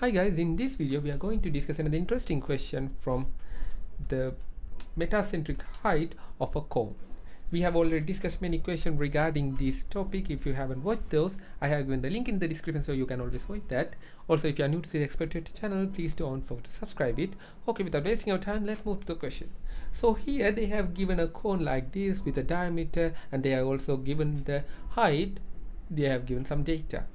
Hi guys, in this video we are going to discuss another interesting question from the metacentric height of a cone. We have already discussed many questions regarding this topic. If you haven't watched those, I have given the link in the description so you can always watch that. Also, if you are new to the Expert Tutor channel, please don't forget to subscribe it. Okay, without wasting our time, let's move to the question. So here they have given a cone like this with a diameter, and they have also given the height. They have given some data.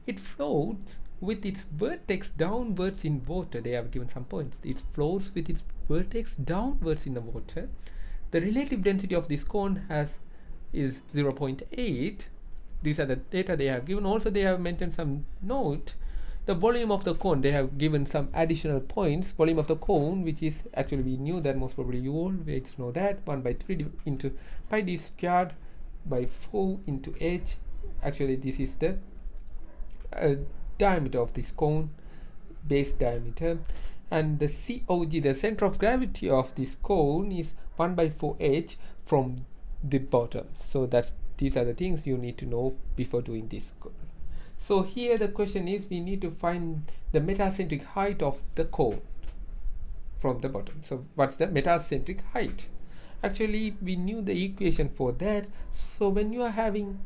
It floats with its vertex downwards in water. They have given some points. It floats with its vertex downwards in the water. The relative density of this cone is 0.8. These are the data they have given. Also, they have mentioned some note. The volume of the cone, they have given some additional points. Volume of the cone, which is actually, we knew that, most probably you always know that, 1 by 3 into pi d squared by 4 into h. Actually, this is the diameter of this cone, base diameter, and the COG, the center of gravity of this cone, is 1 by 4h from the bottom. So these are the things you need to know before doing this. So here the question is, we need to find the metacentric height of the cone from the bottom. So what's the metacentric height? Actually, we knew the equation for that. So when you are having,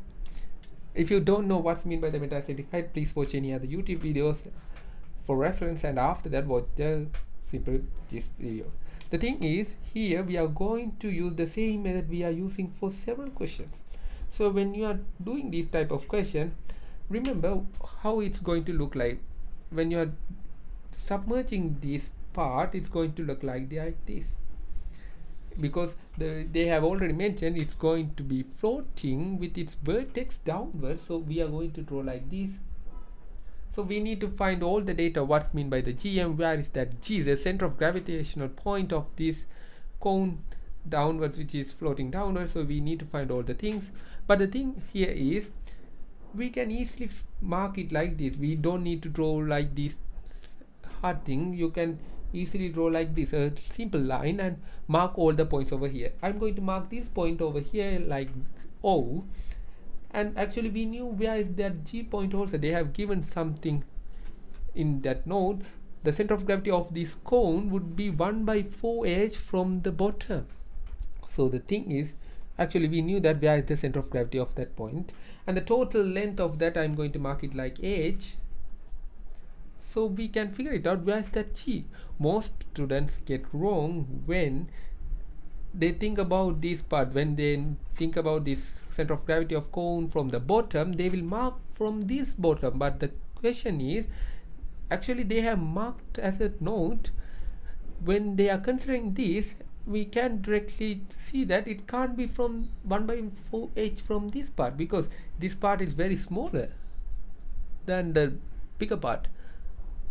if you don't know what's meant by the metacentric height, please watch any other YouTube videos for reference, and after that watch this video. The thing is, here we are going to use the same method we are using for several questions. So when you are doing this type of question, remember how it's going to look like. When you are submerging this part, it's going to look like this, because they have already mentioned it's going to be floating with its vertex downwards. So we are going to draw like this. So we need to find all the data, what's meant by the GM, where is that G, the center of gravitational point of this cone downwards, which is floating downwards. So we need to find all the things. But the thing here is, we can easily mark it like this. We don't need to draw like this hard thing. You can easily draw like this, a simple line, and mark all the points over here. I'm going to mark this point over here like O. And actually we knew where is that G point also. They have given something in that note. The center of gravity of this cone would be 1 by 4h from the bottom. So the thing is, actually we knew that where is the center of gravity of that point, and the total length of that, I'm going to mark it like h. So we can figure it out, where is that G. Most students get wrong when they think about this part. When they think about this center of gravity of cone from the bottom, they will mark from this bottom. But the question is, actually they have marked as a note. When they are considering this, we can directly see that it can't be from 1 by 4h from this part, because this part is very smaller than the bigger part.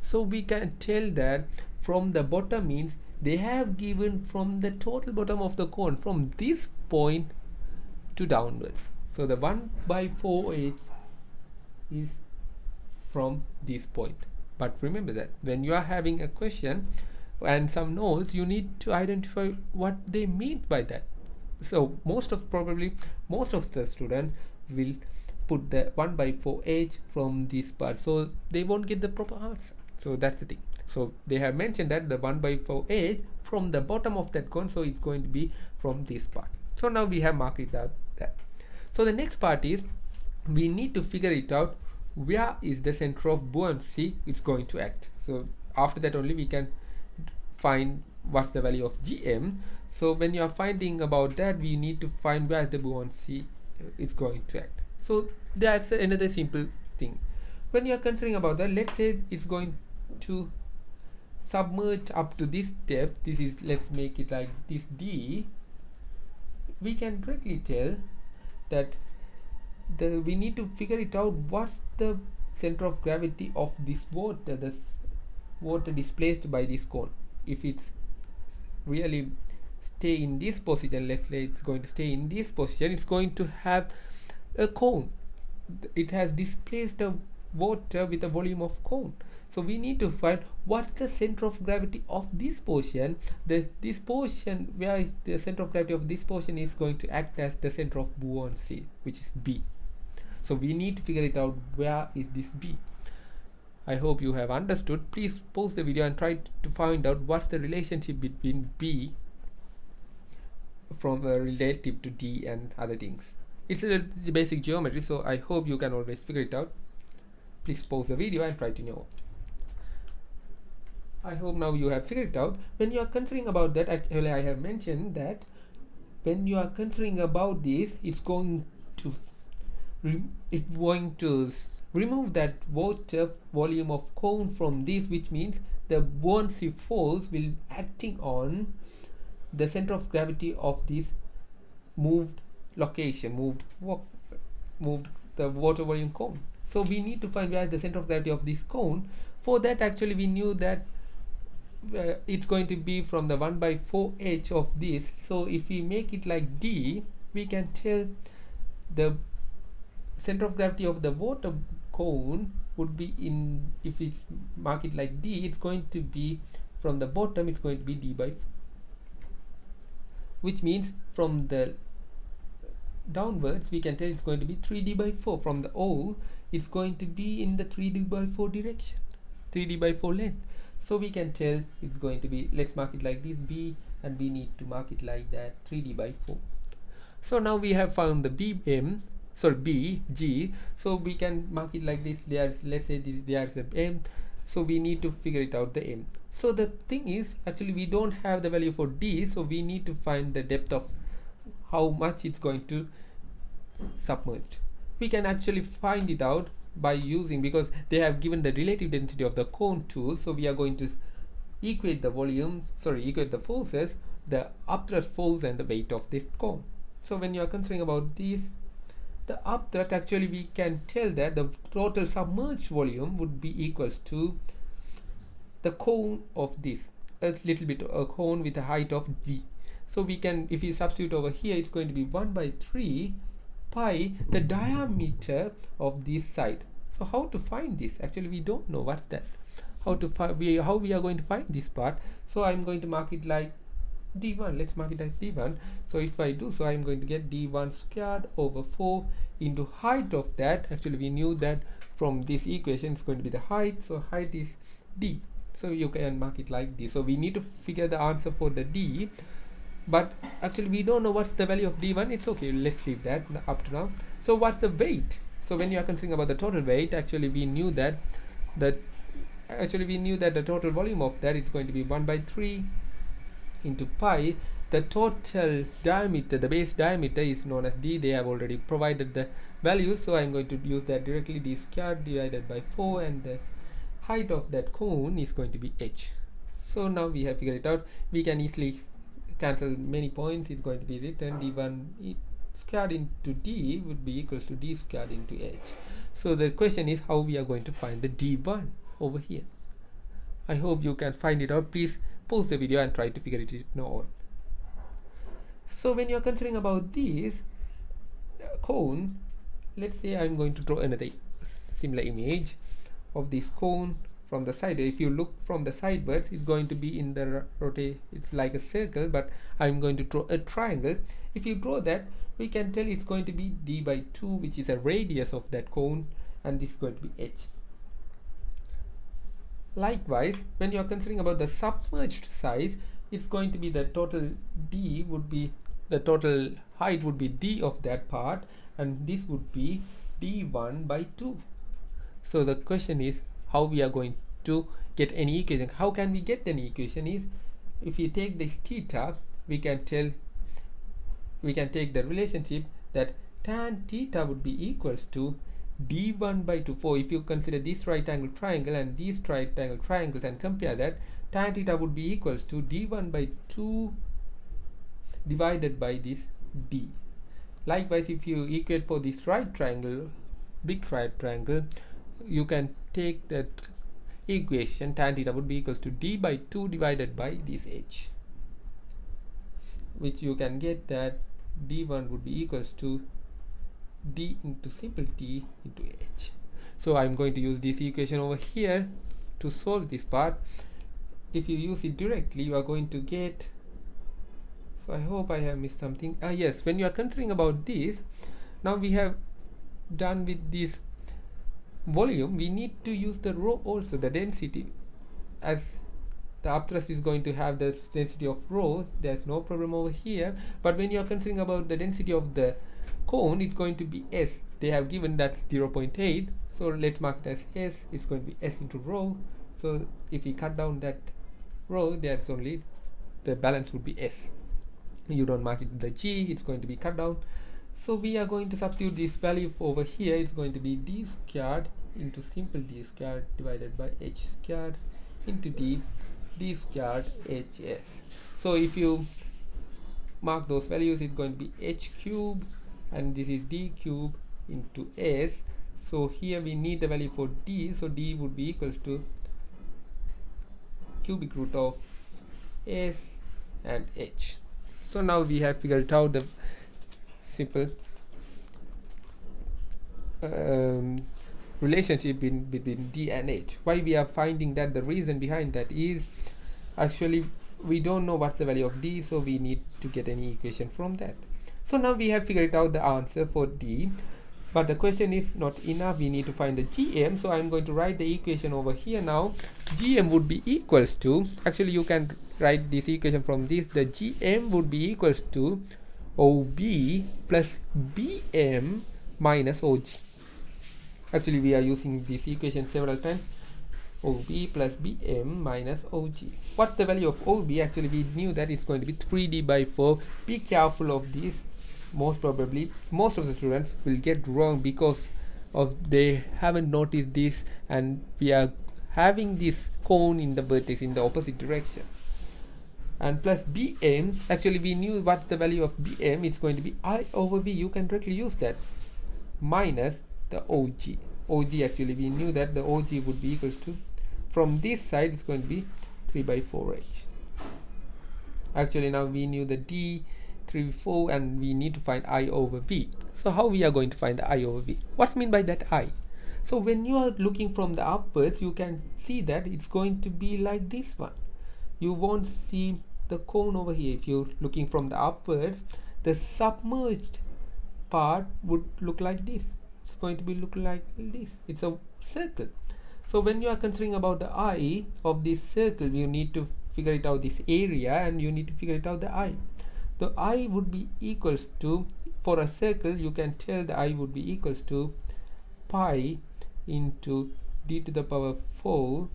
So we can tell that from the bottom means they have given from the total bottom of the cone, from this point to downwards. So the 1 by 4h is from this point. But remember that when you are having a question and some notes, you need to identify what they mean by that. So most of the students will put the 1 by 4h from this part, so they won't get the proper answer. So that's the thing. So they have mentioned that the 1 by 4h from the bottom of that cone, so it's going to be from this part. So now we have marked it out that. So the next part is, we need to figure it out, where is the center of buoyancy it's going to act. So after that only we can find what's the value of GM. So when you are finding about that, we need to find where the buoyancy is going to act. So that's another simple thing. When you are considering about that, let's say it's going to submerge up to this depth. This is, let's make it like this D. We can directly tell that we need to figure it out, what's the center of gravity of this water, this water displaced by this cone. If it's really stay in this position, let's say it's going to stay in this position, it's going to have a cone. It has displaced a water with a volume of cone. So we need to find what's the center of gravity of this portion. This portion, where the center of gravity of this portion is going to act as the center of buoyancy, which is B. So we need to figure it out, where is this B. I hope you have understood. Please pause the video and try to find out what's the relationship between B from relative to D and other things. It's a basic geometry, so I hope you can always figure it out. Please pause the video and try to know. I hope now you have figured it out. When you are considering about that, actually I have mentioned that when you are considering about this, it's going to remove that water volume of cone from this, which means the buoyancy force will acting on the center of gravity of this moved location, moved the water volume cone. So we need to find where is the center of gravity of this cone. For that, actually we knew that it's going to be from the 1/4h of this. So if we make it like D, we can tell the center of gravity of the water cone would be in, if we mark it like D, it's going to be from the bottom, it's going to be D/4, which means from the downwards we can tell it's going to be 3D/4. From the O, it's going to be in the 3D/4 direction, 3D/4 length. So we can tell it's going to be, let's mark it like this, B, and we need to mark it like that, 3D/4. So now we have found the BG, so we can mark it like this. Let's say there's a M, so we need to figure it out, the M. So the thing is, actually we don't have the value for D, so we need to find the depth of how much it's going to submerge. We can actually find it out by using, because they have given the relative density of the cone tool, so we are going to equate the forces, the upthrust force and the weight of this cone. So when you are considering about this, the upthrust, actually we can tell that the total submerged volume would be equals to the cone of this, a little bit a cone with a height of D. So we can, if you substitute over here, it's going to be 1/3 pi the diameter of this side. So how to find this? Actually we don't know what's that, how we are going to find this part. So I'm going to mark it like D1. Let's mark it as D1. So if I do so, I'm going to get D1 squared over 4 into height of that. Actually we knew that from this equation it's going to be the height, so height is D. So you can mark it like this. So we need to figure the answer for the D, but actually we don't know what's the value of D1. It's okay, let's leave that up to now. So what's the weight? So when you are considering about the total weight, actually we knew that the total volume of that is going to be 1/3 into pi. The total diameter, the base diameter, is known as D. They have already provided the values, so I'm going to use that directly, D squared divided by 4, and the height of that cone is going to be H. So now we have figured it out. We can easily cancel many points. It's going to be written D1 squared into D would be equals to D squared into H. So the question is how we are going to find the D1 over here. I hope you can find it out. Please pause the video and try to figure it out. So when you are considering about this cone, let's say I'm going to draw another similar image of this cone from the side. If you look from the sidewards, it's going to be in the rotate, it's like a circle, but I'm going to draw a triangle. If you draw that, we can tell it's going to be D/2, which is a radius of that cone, and this is going to be H. Likewise, when you are considering about the submerged size, it's going to be the total D would be, the total height would be D of that part, and this would be D1/2. So the question is how we are going to get any equation. How can we get any equation is, if you take this theta, we can take the relationship that tan theta would be equals to D1/2. For if you consider this right angle triangle and these right angle triangles and compare that, tan theta would be equals to D1/2 divided by this D. Likewise, if you equate for this right triangle, big right triangle, you can take that equation, tan theta would be equals to D/2 divided by this H, which you can get that D1 would be equals to D into simple T into H. So I'm going to use this equation over here to solve this part. If you use it directly, you are going to get, so I hope I have missed something. Yes, when you are considering about this, now we have done with this volume, we need to use the rho also, the density. As the upthrust is going to have the density of rho, there's no problem over here. But when you are considering about the density of the cone, it's going to be S. They have given that's 0.8, so let's mark it as S. It's going to be S into rho. So if we cut down that rho, there's only the balance would be S. You don't mark it with the G, it's going to be cut down. So we are going to substitute this value over here. It's going to be d squared into simple d squared divided by h squared into d squared hs. So if you mark those values, it's going to be h cube, and this is d cube into s. So here we need the value for d, so d would be equals to cubic root of s and h. So now we have figured out the simple relationship between d and h. Why we are finding that? The reason behind that is actually we don't know what's the value of d, so we need to get any equation from that. So now we have figured out the answer for d, but the question is not enough. We need to find the gm, so I'm going to write the equation over here now. Gm would be equals to, actually you can write this equation from this, the gm would be equals to OB plus BM minus OG. Actually we are using this equation several times. OB plus BM minus OG. What's the value of OB? Actually we knew that it's going to be 3D by 4. Be careful of this. Most probably most of the students will get wrong because of they haven't noticed this, and we are having this cone in the vertex in the opposite direction. And plus BM, actually we knew what's the value of BM. It's going to be I over V. You can directly use that, minus the OG. OG, actually we knew that the OG would be equals to, from this side it's going to be 3 by 4H. Actually now we knew the D 3 4, and we need to find I over V. So how we are going to find the I over V? What's mean by that I? So when you are looking from the upwards, you can see that it's going to be like this one. You won't see the cone over here. If you're looking from the upwards, the submerged part would look like this. It's going to be look like this. It's a circle. So when you are considering about the I of this circle, you need to figure it out this area, and you need to figure it out the I. The I would be equals to, for a circle you can tell the I would be equals to pi into d to the power 4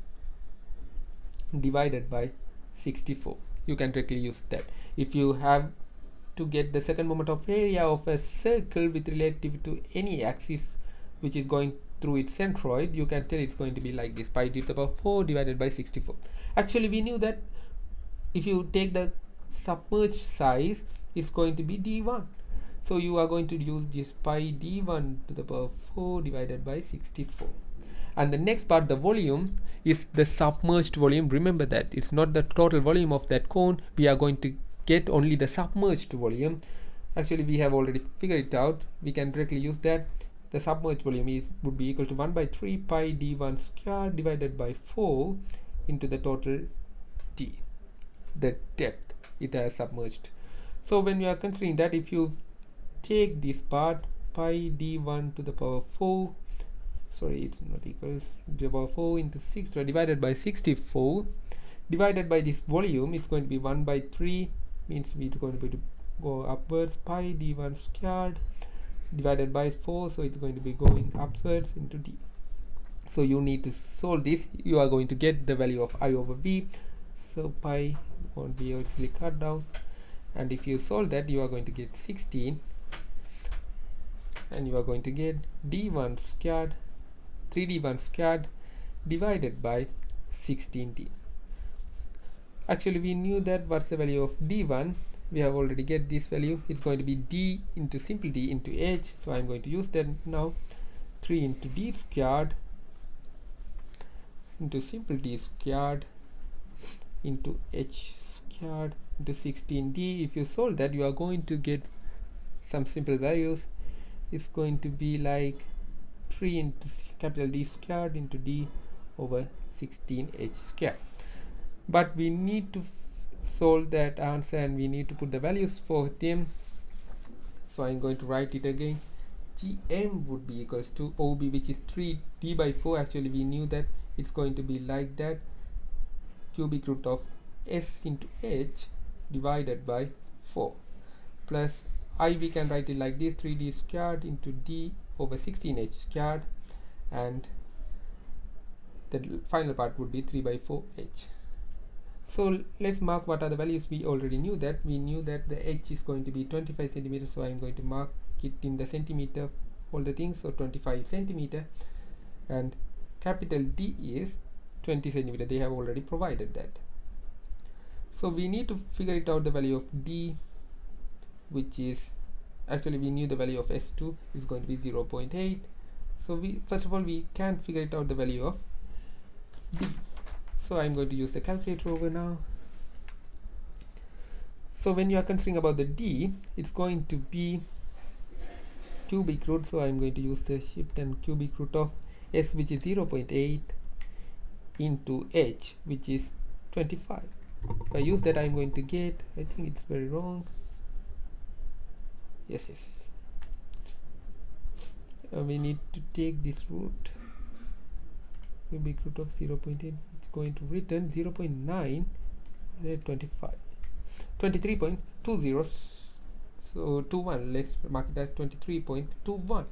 divided by 64. You can directly use that. If you have to get the second moment of area of a circle with relative to any axis which is going through its centroid, you can tell it's going to be like this, pi d to the power 4 divided by 64. Actually we knew that if you take the submerged size, it's going to be d1. So you are going to use this pi d1 to the power 4 divided by 64. And the next part, the volume, is the submerged volume. Remember that it's not the total volume of that cone. We are going to get only the submerged volume. Actually we have already figured it out. We can directly use that. The submerged volume would be equal to 1 by 3 pi d1 square divided by 4 into the total d, the depth it has submerged. So when you are considering that, if you take this part, pi d1 to the power 4, sorry, it's not equals to the power 4 into 6 divided by 64 divided by this volume, it's going to be 1 by 3, means it's going to be to go upwards, pi d1 squared divided by 4, so it's going to be going upwards into d. So you need to solve this. You are going to get the value of I over V. So pi won't be obviously cut down, and if you solve that, you are going to get 16, and you are going to get d1 squared 3d1 squared divided by 16d. Actually we knew that what's the value of d1. We have already get this value. It's going to be d into simple d into h, so I'm going to use that now. 3 into d squared into simple d squared into h squared into 16d. If you solve that, you are going to get some simple values. It's going to be like 3 into capital D squared into d over 16h squared. But we need to solve that answer, and we need to put the values for them. So I'm going to write it again. GM would be equals to OB, which is 3d by 4. Actually we knew that it's going to be like that, cubic root of s into h divided by 4, plus I we can write it like this, 3d squared into d over 16h squared, and the final part would be 3 by 4h. So let's mark what are the values. We already knew that. We knew that the h is going to be 25 centimeters, so I'm going to mark it in the centimeter, all the things, so 25 centimeter, and capital D is 20 centimeter. They have already provided that. So we need to figure it out the value of D, which is, actually we knew the value of S2 is going to be 0.8. So we first of all we can figure it out the value of D. So I'm going to use the calculator over now. So when you are considering about the D, it's going to be cubic root, so I'm going to use the shift and cubic root of S, which is 0.8 into H, which is 25. If I use that, I'm going to get, I think it's very wrong. Yes. We need to take this root, cubic root of 0.8, it's going to return 0.9, 25, 23.20. So 21, let's mark it as 23.21.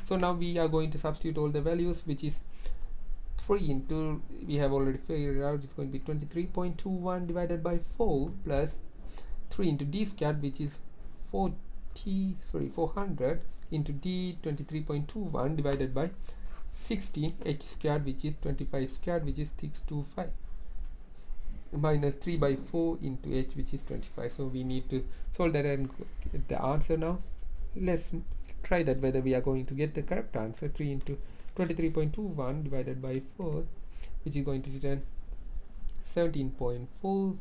So now we are going to substitute all the values, which is 3 into, we have already figured out, it's going to be 23.21 divided by 4 plus 3 into d squared, which is 400 into d 23.21 divided by 16 h squared, which is 25 squared, which is 625, minus 3 by 4 into h, which is 25. So we need to solve that and get the answer now. Let's try that whether we are going to get the correct answer. 3 into 23.21 divided by 4, which is going to return 17.41.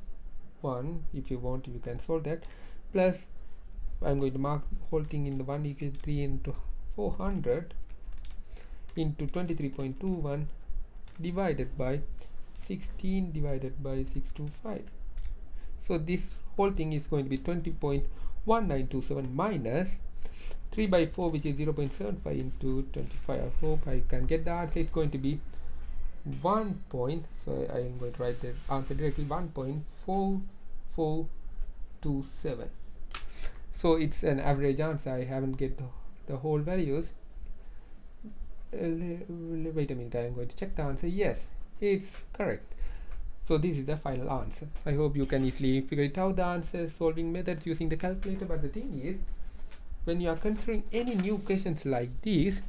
If you want, you can solve that, plus I'm going to mark the whole thing in the one equal 3 into 400 into 23.21 divided by 16 divided by 625. So this whole thing is going to be 20.1927 minus 3 by 4, which is 0.75 into 25. I hope I can get the answer. It's going to be 1 point, so I am going to write the answer directly, 1.4427. So it's an average answer. I haven't get the whole values. Wait a minute, I'm going to check the answer. Yes, it's correct. So this is the final answer. I hope you can easily figure it out, the answer, solving methods using the calculator. But the thing is, when you are considering any new questions like this,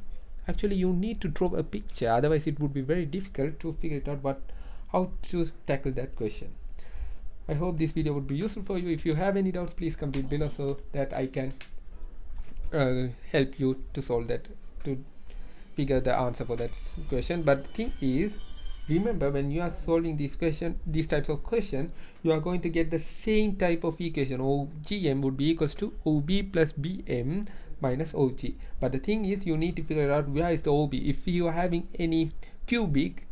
actually you need to draw a picture, otherwise it would be very difficult to figure it out how to tackle that question. I hope this video would be useful for you. If you have any doubts, please comment below so that I can help you to solve that, to figure the answer for that question. But the thing is, remember, when you are solving these types of question, you are going to get the same type of equation. OGM would be equals to OB plus BM minus OG. But the thing is, you need to figure out where is the OB. If you are having any cubic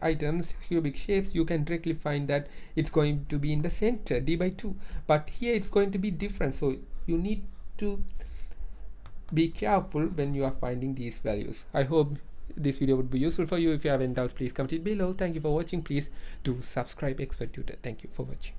items, cubic shapes, you can directly find that it's going to be in the center, d by 2. But here it's going to be different, so you need to be careful when you are finding these values. I hope this video would be useful for you. If you have any doubts, please comment it below. Thank you for watching. Please do subscribe Expert Tutor. Thank you for watching.